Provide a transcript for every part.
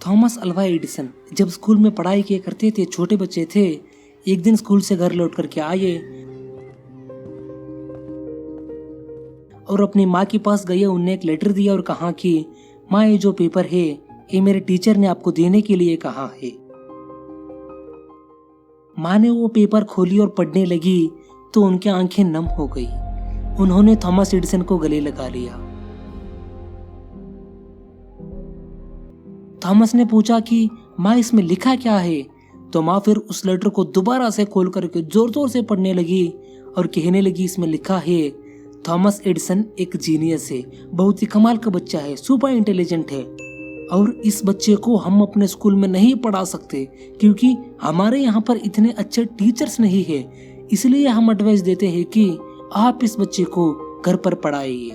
Thomas Alva Edison जब school में पढ़ाई किया करते थे, छोटे बच्चे थे। एक दिन स्कूल से घर लौट करके आए और अपनी माँ के पास गए। उन्हें एक लेटर दिया और कहा कि माँ, ये जो पेपर है ये मेरे टीचर ने आपको देने के लिए कहा है। माँ ने वो पेपर खोली और पढ़ने लगी तो उनकी आंखें नम हो गई। उन्होंने थॉमस एडिसन को गले लगा लिया। थॉमस ने पूछा कि माँ, इसमें लिखा क्या है? तो माँ फिर उस लेटर को दोबारा से खोल करके जोर जोर से पढ़ने लगी और कहने लगी, इसमें लिखा है थॉमस एडिसन एक जीनियस है, बहुत ही कमाल का बच्चा है, सुपर इंटेलिजेंट है और इस बच्चे को हम अपने स्कूल में नहीं पढ़ा सकते क्योंकि हमारे यहाँ पर इतने अच्छे टीचर्स नहीं है। इसलिए हम एडवाइस देते हैं कि आप इस बच्चे को घर पर पढ़ाइए।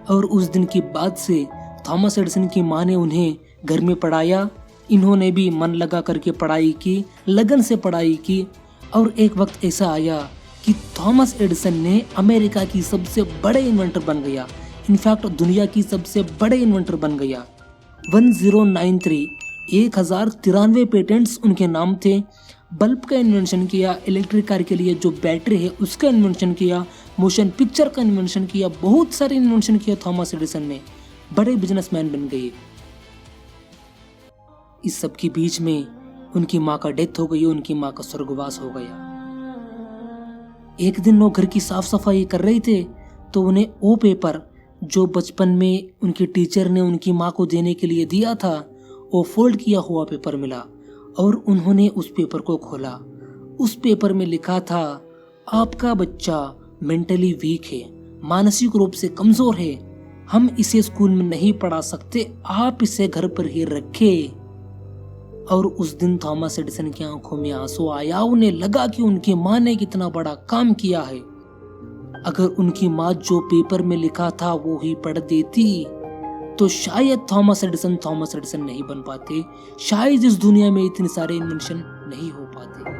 और उस दिन की बात से थॉमस एडिसन की माँ ने उन्हें घर में पढ़ाया। इन्होंने भी मन लगा करके पढ़ाई की, लगन से पढ़ाई की और एक वक्त ऐसा आया कि थॉमस एडिसन ने अमेरिका की सबसे बड़े इन्वेंटर बन गया। इनफैक्ट दुनिया की सबसे बड़े इन्वेंटर बन गया। 1093 पेटेंट्स उनके नाम थे। बल्ब का इन्वेंशन किया, इलेक्ट्रिक कार के लिए जो बैटरी है उसका इन्वेंशन किया, मोशन पिक्चर का इन्वेंशन किया, बहुत सारे इन्वेंशन किया थॉमस एडिसन ने। बड़े बिजनेसमैन बन गए। इस सब के बीच में उनकी माँ का डेथ हो गई, उनकी माँ का स्वर्गवास हो गया। एक दिन वो घर की साफ सफाई कर रहे थे तो उन्हें वो पेपर जो बचपन में उनके टीचर ने उनकी माँ को देने के लिए दिया था, वो फोल्ड किया हुआ पेपर मिला और उन्होंने उस पेपर को खोला। उस पेपर में लिखा था, आपका बच्चा मेंटली वीक है, मानसिक रूप से कमजोर है, हम इसे स्कूल में नहीं पढ़ा सकते, आप इसे घर पर ही रखें। और उस दिन थॉमस एडिसन की आंखों में आंसू आया। उन्हें लगा कि उनकी माँ ने कितना बड़ा काम किया है। अगर उनकी माँ जो पेपर में लिखा था वो ही पढ़ देती तो शायद थॉमस एडिसन नहीं बन पाते, शायद इस दुनिया में इतने सारे इन्वेंशन नहीं हो पाते।